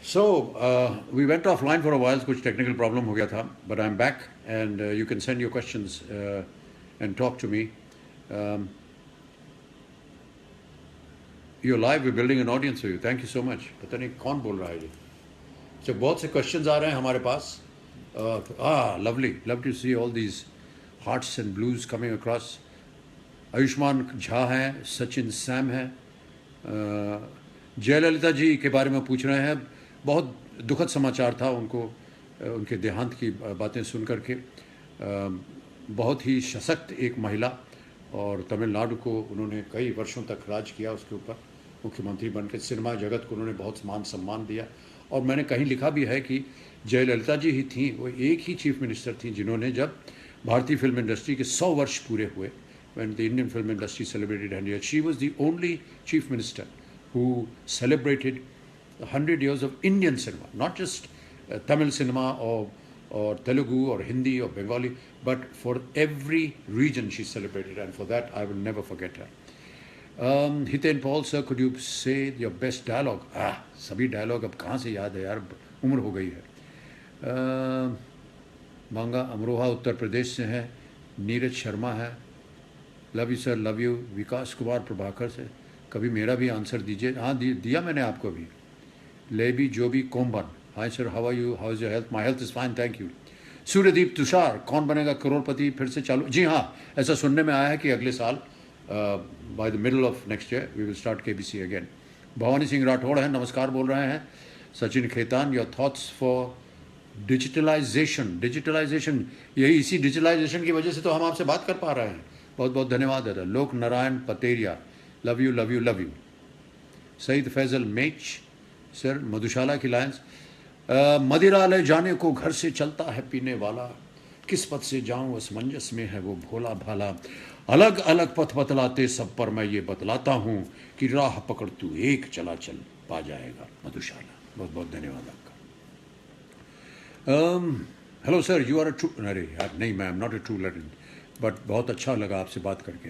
So we went offline for a while, कुछ technical problem हो गया था, but I'm back and you can send your questions and talk to me. Um, you're live, we're building an audience for you. Thank you so much. पता नहीं कौन बोल रहा है ये. So बहुत से questions आ रहे हैं हमारे पास. Lovely. Love to see all these hearts and blues coming across. Ayushman Jha हैं, सचिन सैम हैं, जयललिता जी के बारे में पूछ रहे हैं. बहुत दुखद समाचार था उनको, उनके देहांत की बातें सुन करके. बहुत ही सशक्त एक महिला और तमिलनाडु को उन्होंने कई वर्षों तक राज किया, उसके ऊपर मुख्यमंत्री बनकर सिनेमा जगत को उन्होंने बहुत मान सम्मान दिया. और मैंने कहीं लिखा भी है कि जयललिता जी ही थी, वो एक ही चीफ मिनिस्टर थी जिन्होंने, जब भारतीय फिल्म इंडस्ट्री के 100 वर्ष पूरे हुए, when the Indian film industry celebrated 100 years, she was the only chief minister who celebrated 100 years of Indian cinema, not just Tamil cinema or Telugu or Hindi or Bengali, but for every region she celebrated, and for that I will never forget her. Hiten Paul sir, could you say your best dialogue? सभी dialogue अब कहाँ से याद है यार, उम्र हो गई है. मांगा अमरोहा उत्तर प्रदेश से हैं, नीरज शर्मा है. Love you sir, love you. Vikas Kumar Prabhakar से, कभी मेरा भी आंसर दीजिए. हाँ दिया मैंने आपको भी. Lebi Jobi Komban, hi sir, how are you, how is your health? My health is fine, thank you. Suryadeep Tushar, Kaun Banega करोड़पति फिर से चालू? जी हाँ, ऐसा सुनने में आया है कि अगले साल by the middle of next year we will start KBC again. Bhawani Singh Rathore हैं, नमस्कार बोल रहे हैं. Sachin Khetan, your thoughts for digitalization. यही इसी डिजिटलाइजेशन की वजह से तो हम आपसे बात कर पा रहे हैं. बहुत बहुत धन्यवाद दादा. Lok Narayan Pateria, love you love you love you. Saeed Faisal Mech sir, Madhushala की लायंस. मदिरालय जाने को घर से चलता है पीने वाला, किस पथ से जाऊं असमंजस में है वो भोला भाला. अलग अलग पथ बतलाते सब पर मैं ये बतलाता हूँ कि राह पकड़ तू एक चला चल पा जाएगा. मधुशाला, बहुत बहुत धन्यवाद आपका. Hello sir, you are a true, अरे यार नहीं, मैं am not a true legend, but बहुत अच्छा लगा आपसे बात करके.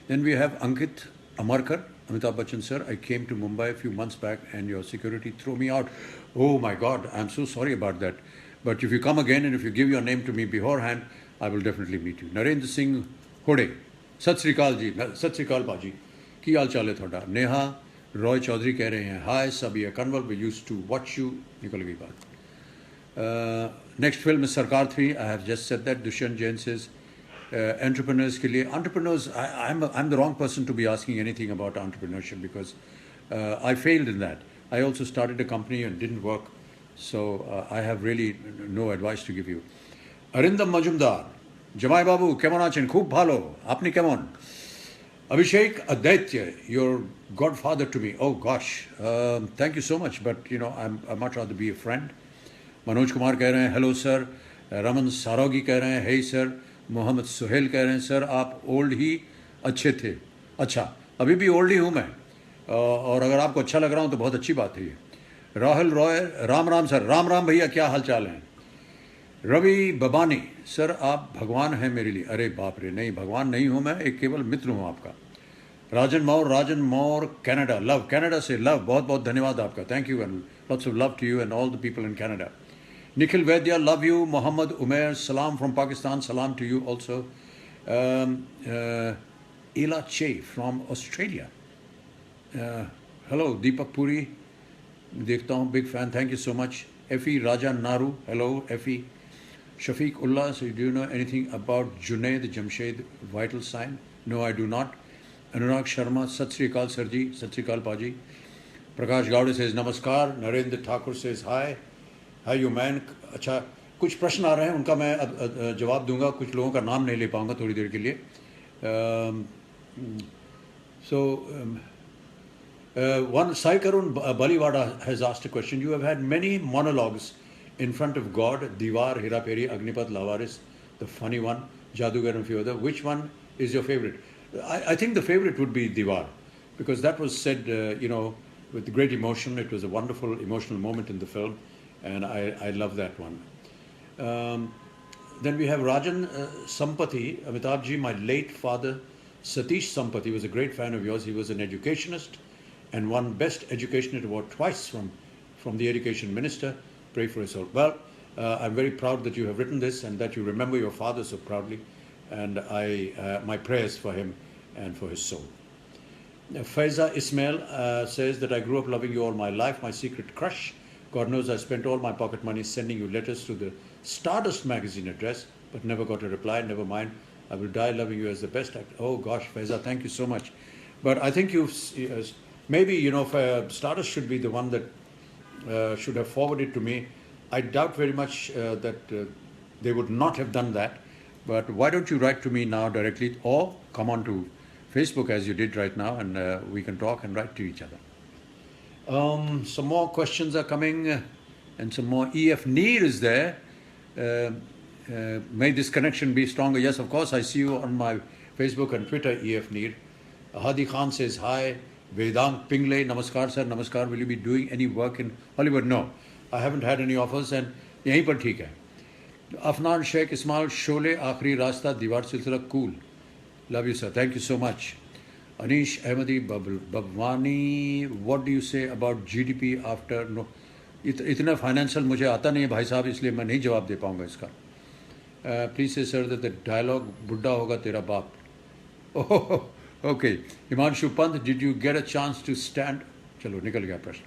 Then we have Ankit Amarkar. Amitabh Bachchan sir, I came to Mumbai few months back and your security throw me out. Oh my God, I'm so sorry about that. But if you come again and if you give your name to me beforehand, I will definitely meet you. Narendra Singh Hode, सत श्री अकाल जी. सत श्री अकाल बाजी, की हाल चाल है थोड़ा. नेहा रॉय चौधरी कह रहे हैं hi Sabiya Kanwar, we used to watch you. निकल गई बात. Next film is Sarkar 3. I have just said that. Dushyant Jain says entrepreneurs के लिए, entrepreneurs, I am the wrong person to be asking anything about entrepreneurship because I failed in that. I also started a company and didn't work, so I have really no advice to give you. Arindam Majumdar, Jamai Babu, kemon achen? Khub bhalo. Apni kemon? Abhishek Aditya, your godfather to me. Oh gosh, thank you so much, but you know I'd much rather be a friend. Manoj Kumar कह रहे हैं hello sir. Raman सारोगी कह रहे हैं हे sir. Mohammad Suhail कह रहे हैं sir आप ओल्ड ही अच्छे थे. अच्छा, अभी भी ओल्ड ही हूँ मैं, और अगर आपको अच्छा लग रहा हूँ तो बहुत अच्छी बात है ये. राहुल रॉय, राम राम सर. राम राम भैया, क्या हाल चाल है? रवि बबानी सर, आप भगवान हैं मेरे लिए. अरे बाप रे, नहीं भगवान नहीं हूँ मैं, एक केवल मित्र हूँ आपका. Rajan Maur Canada, love Canada से लव, बहुत बहुत धन्यवाद आपका. Thank you and lots of love to you and all the people in Canada. Nikhil Vaidya, love you. Mohammad उमेर, सलाम फ्रॉम पाकिस्तान. सलाम to you also. Ila Che from Australia. Hello Deepak Puri, देखता हूँ, big fan, thank you so much. Effie Raja Naru, hello Effie. Shafiq Ullah, so do you know anything about Junaid Jamshed vital sign? No I do not. Anurag Sharma, Sat Sri अकाल sir जी. सत श्री अकाल पाजी. प्रकाश Gawde says नमस्कार. Narendra Thakur says hi. Hi you man. अच्छा, कुछ प्रश्न आ रहे हैं, उनका मैं अब जवाब दूंगा. कुछ लोगों का नाम नहीं ले पाऊंगा थोड़ी देर के लिए. One Sai Karun Baliwada has asked a question. You have had many monologues in front of God, Diwar, Hiraperi, Agnipath, Lavaris, the funny one, Jadugar and a few other. Which one is your favorite? I think the favorite would be Diwar, because that was said, with great emotion. It was a wonderful emotional moment in the film, and I love that one. Then we have Rajan Sampati, Amitabh ji, my late father, Satish Sampati, was a great fan of yours. He was an educationist and won Best Educationist Award twice from from the Education Minister. Pray for his soul. Well, I'm very proud that you have written this and that you remember your father so proudly, and my prayers for him and for his soul. Faiza Ismail says that I grew up loving you all my life, my secret crush. God knows I spent all my pocket money sending you letters to the Stardust magazine address, but never got a reply. Never mind. I will die loving you as the best actor. Oh gosh, Faiza, thank you so much. But I think maybe, Stardust should be the one that should have forwarded to me. I doubt very much that they would not have done that. But why don't you write to me now directly, or come on to Facebook as you did right now, and we can talk and write to each other. Some more questions are coming, and some more. EF Neer is there. May this connection be stronger. Yes, of course, I see you on my Facebook and Twitter, EF Neer. Hadi Khan says hi. Vedant Pingle, namaskar sir, namaskar. Will you be doing any work in Hollywood? No, I haven't had any offers, and yahin par theek hai. Afnan Sheikh Ismail Sholay, Aakhri Rasta, Diwar Silsila, cool. Love you, sir. Thank you so much. Anish Ahmadi Babwani, what do you say about GDP after? No, इतना financial मुझे आता नहीं है भाई साहब, इसलिए मैं नहीं जवाब दे पाऊंगा इसका. Please say sir that the dialogue बुड्ढा होगा तेरा बाप. Oh, okay. Himanshu Pant, did you get a chance to stand? चलो निकल गया प्रश्न.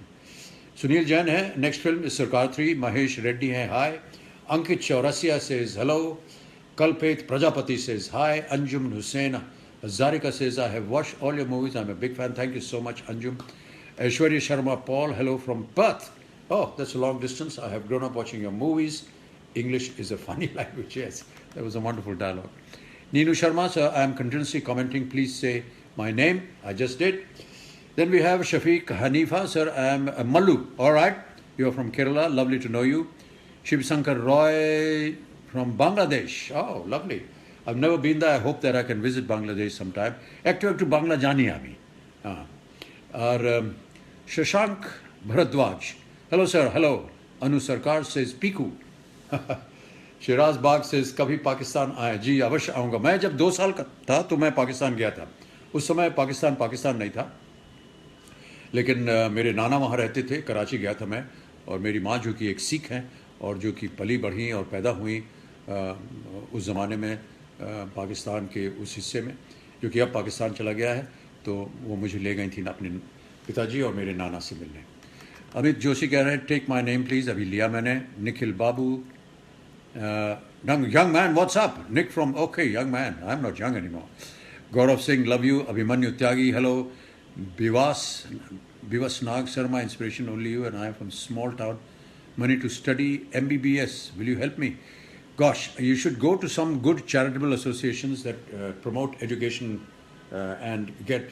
सुनील जैन है. Next film is Sarkar 3. Mahesh Reddy है. Hi. Ankit Chaurasia says hello. Kalpet Prajapati says hi. Anjum Hussain Zarika says I have watched all your movies. I'm a big fan. Thank you so much, Anjum. Aishwarya Sharma Paul, hello from Perth. Oh, that's a long distance. I have grown up watching your movies. English is a funny language. Yes, that was a wonderful dialogue. Neenu Sharma, sir, I am continuously commenting. Please say my name. I just did. Then we have Shafiq Hanifa, sir. I am Mallu. All right. You are from Kerala. Lovely to know you. Shiv Shankar Roy from Bangladesh. Oh, lovely. I've never been there. I hope that I can visit Bangladesh sometime. Ektu Bangla jani ami. Shashank Bharadwaj. Hello, sir. Hello. Anu Sarkar says Piku. Shiraz Bagh says कभी पाकिस्तान आए. जी अवश्य आऊँगा. मैं जब 2 साल का था तो मैं पाकिस्तान गया था. उस समय पाकिस्तान नहीं था, लेकिन मेरे नाना वहाँ रहते थे. कराची गया था मैं, और मेरी माँ जो कि एक सिख हैं और जो कि पली बढ़ी और पैदा हुई उस ज़माने में पाकिस्तान के उस हिस्से में, जो कि अब पाकिस्तान चला गया है. तो वो मुझे ले गई थी अपने पिताजी और मेरे नाना से मिलने. अमित जोशी कह रहे हैं टेक माई नेम प्लीज़. अभी लिया मैंने. निखिल बाबू, young man, what's up? Nick from, okay, young man, I'm not young anymore. Gaurav Singh, love you. Abhimanyu Tyagi, hello. Bivas Nag, sir, my inspiration, only you, and I am from small town. Money to study MBBS. Will you help me? Gosh, you should go to some good charitable associations that promote education and get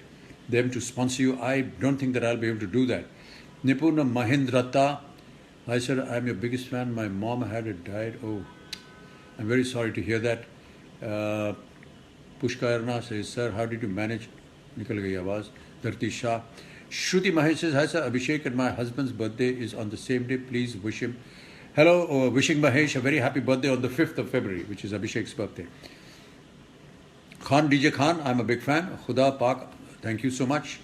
them to sponsor you. I don't think that I'll be able to do that. Nipuna Mahendrata, hi sir, I'm your biggest fan. My mom had died. Oh, I'm very sorry to hear that. Pushka Erna says, sir, how did you manage? Nikal gayi awaaz. Dharti Shah. Shruti Mahesh says, hi sir, Abhishek and my husband's birthday is on the same day. Please wish him. Hello, wishing Mahesh a very happy birthday on the 5th of February, which is Abhishek's birthday. Khan DJ Khan, I'm a big fan. Khuda Pak, thank you so much.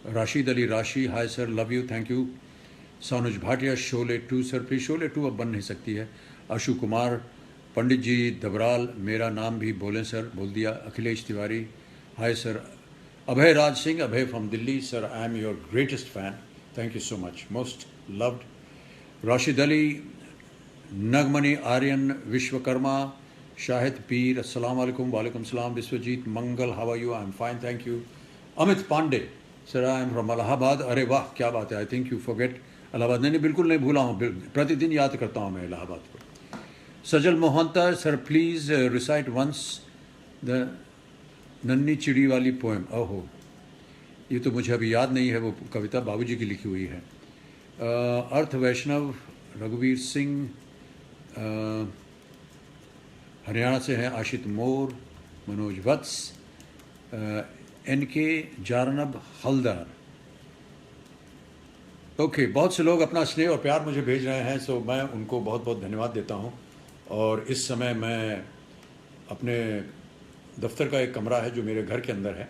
Rashid Ali Rashi, hi sir, love you, thank you. Sanuj Bhatia, Sholay 2 sir, please Sholay 2 अब बन नहीं सकती है. Ashu Kumar, पंडित जी दबराल, मेरा नाम भी बोलें sir, बोल दिया. Akhilesh Tiwari, hi sir. Abhay Raj Singh, Abhay from Delhi, sir, I am your greatest fan. Thank you so much, most loved. Rashid Ali, Nagmani Aryan Vishwakarma, Shahid Peer, Assalamu alaikum, walaikum salam. Biswajit Mangal, how are you? I'm fine, thank you. Amit Pandey, sir, I am from Allahabad. अरे वाह, क्या बात है. I think you forget Allahabad. नहीं, बिल्कुल नहीं भूला हूँ. प्रतिदिन याद करता हूँ मैं इलाहाबाद को. Sajal Mohanta, sir, please recite once the नन्ही चिड़ी वाली पोएम. ओहो, ये तो मुझे अभी याद नहीं है. वो कविता बाबूजी की लिखी हुई है. अर्थ वैष्णव, रघुवीर सिंह, हरियाणा से हैं. आशित मोर, मनोज वत्स, एनके जारनब हल्दर. ओके, बहुत से लोग अपना स्नेह और प्यार मुझे भेज रहे हैं, सो मैं उनको बहुत बहुत धन्यवाद देता हूं. और इस समय मैं अपने दफ्तर का एक कमरा है जो मेरे घर के अंदर है,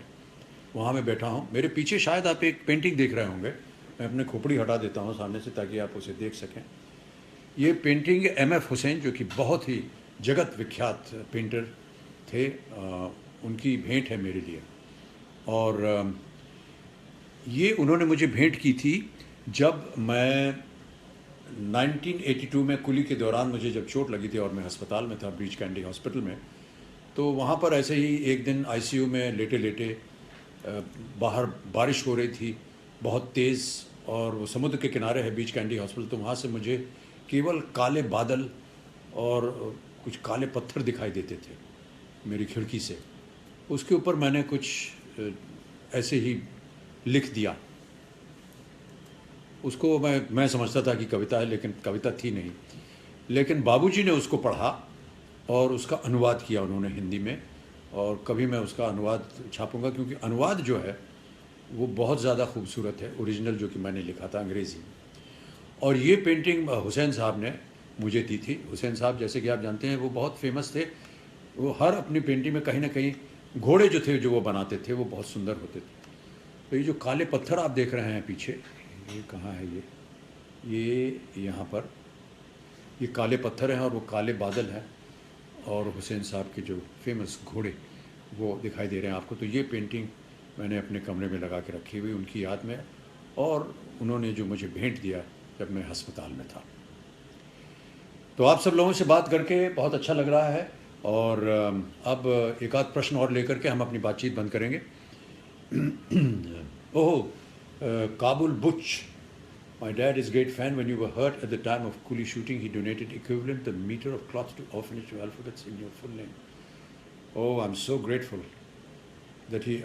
वहाँ मैं बैठा हूँ. मेरे पीछे शायद आप एक पेंटिंग देख रहे होंगे. मैं अपने खोपड़ी हटा देता हूँ सामने से ताकि आप उसे देख सकें। ये पेंटिंग एम.एफ. हुसैन, जो कि बहुत ही जगत विख्यात पेंटर थे, उनकी भेंट है मेरे लिए। और ये उन्होंने मुझे भेंट की थी जब मैं 1982 में कुली के दौरान मुझे जब चोट लगी थी और मैं अस्पताल में था, ब्रीच कैंडी हॉस्पिटल में। तो वहाँ पर ऐसे ही एक दिन आईसीयू में लेटे लेटे बाहर बारिश हो रही थी बहुत तेज़, और वो समुद्र के किनारे है बीच कैंडी हॉस्पिटल। तो वहाँ से मुझे केवल काले बादल और कुछ काले पत्थर दिखाई देते थे मेरी खिड़की से। उसके ऊपर मैंने कुछ ऐसे ही लिख दिया। उसको मैं समझता था कि कविता है, लेकिन कविता थी नहीं। लेकिन बाबूजी ने उसको पढ़ा और उसका अनुवाद किया उन्होंने हिंदी में, और कभी मैं उसका अनुवाद छापूंगा, क्योंकि अनुवाद जो है वो बहुत ज़्यादा खूबसूरत है, ओरिजिनल जो कि मैंने लिखा था अंग्रेज़ी में। और ये पेंटिंग हुसैन साहब ने मुझे दी थी। हुसैन साहब, जैसे कि आप जानते हैं, वो बहुत फेमस थे। वो हर अपनी पेंटिंग में कहीं ना कहीं घोड़े जो थे जो वो बनाते थे वो बहुत सुंदर होते थे। तो ये जो काले पत्थर आप देख रहे हैं पीछे, ये कहाँ है, ये यहाँ पर ये काले पत्थर हैं और वो काले बादल हैं, और हुसैन साहब के जो फेमस घोड़े वो दिखाई दे रहे हैं आपको। तो ये पेंटिंग मैंने अपने कमरे में लगा के रखी हुई उनकी याद में, और उन्होंने जो मुझे भेंट दिया जब मैं अस्पताल में था। तो आप सब लोगों से बात करके बहुत अच्छा लग रहा है, और अब एक आध प्रश्न और लेकर के हम अपनी बातचीत बंद करेंगे। ओह, Kabul Buch, my dad is a great fan. When you were hurt at the time of Coolie shooting, he donated equivalent the meter of cloth to orphanage to alphabets in your full name. Oh, I'm so grateful that he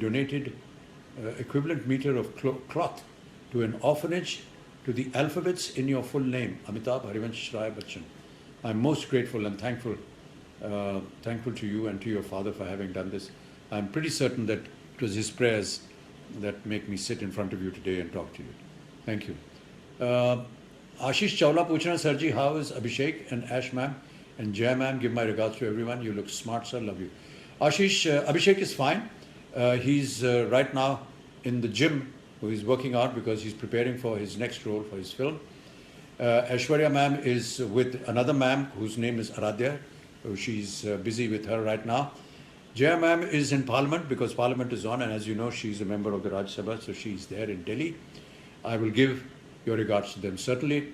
donated equivalent meter of cloth to an orphanage to the alphabets in your full name, Amitabh Harivansh Rai Bachchan. I'm most grateful and thankful to you and to your father for having done this. I'm pretty certain that it was his prayers that make me sit in front of you today and talk to you. Thank you. Ashish Chawla पूछ रहे हैं, sir ji, how is Abhishek and Ash ma'am and Jay ma'am? Give my regards to everyone. You look smart, sir. Love you. Ashish, Abhishek is fine. He's right now in the gym. He's working out because he's preparing for his next role for his film. Aishwarya ma'am is with another ma'am whose name is Aradhya. She's busy with her right now. Jaya ma'am is in Parliament because Parliament is on, and as you know, she's a member of the Rajya Sabha, so she's there in Delhi. I will give your regards to them, certainly.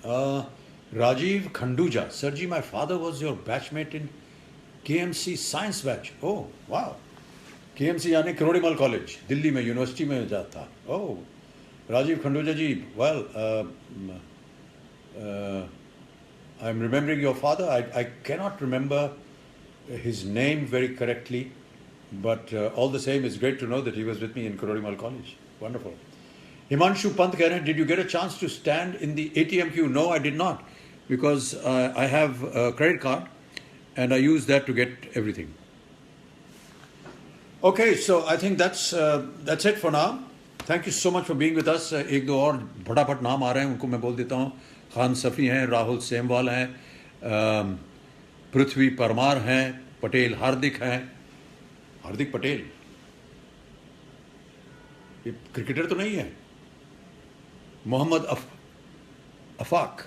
Rajiv Khanduja, sir ji, my father was your batchmate in KMC science batch. Oh, wow. KMC यानी Kirori Mal college, Delhi में university में जाता था. Oh, Rajiv Khanduja ji, well, I'm remembering your father. I cannot remember his name very correctly, but all the same, it's great to know that he was with me in Korodimal College. Wonderful. Himanshu Pant कह रहे हैं, did you get a chance to stand in the ATM queue? No, I did not, because I have a credit card and I use that to get everything. Okay, so I think that's it for now. Thank you so much for being with us. एक दो और फटाफट नाम आ रहे हैं, उनको मैं बोल देता हूँ. खान सफ़ी हैं, राहुल सेमवाल हैं, पृथ्वी परमार हैं, पटेल हार्दिक हैं. हार्दिक पटेल ये क्रिकेटर तो नहीं है. मोहम्मद अफाक,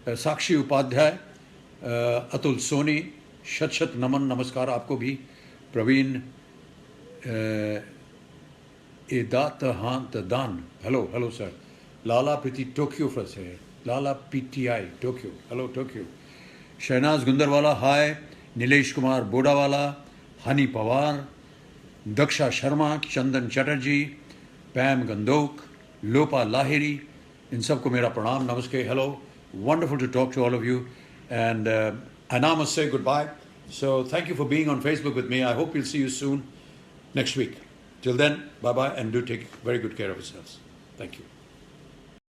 साक्षी उपाध्याय, अतुल सोनी, शत नमन, नमस्कार आपको भी. Praveen Dan, hello sir. Lala Preeti Tokyo से है, Lala PTI Tokyo, hello Tokyo. Shehnaz Gundarwala, hi. Nilesh Kumar Bodawala, Honey Pawar, Daksha Sharma, Chandan Chatterjee, Pam Gandok, Lopa Lahiri, इन सबको मेरा प्रणाम, नमस्ते, hello. Wonderful to talk to all of you, and I now must say goodbye. So thank you for being on Facebook with me. I hope we'll see you soon next week. Till then, bye-bye, and do take very good care of yourselves. Thank you.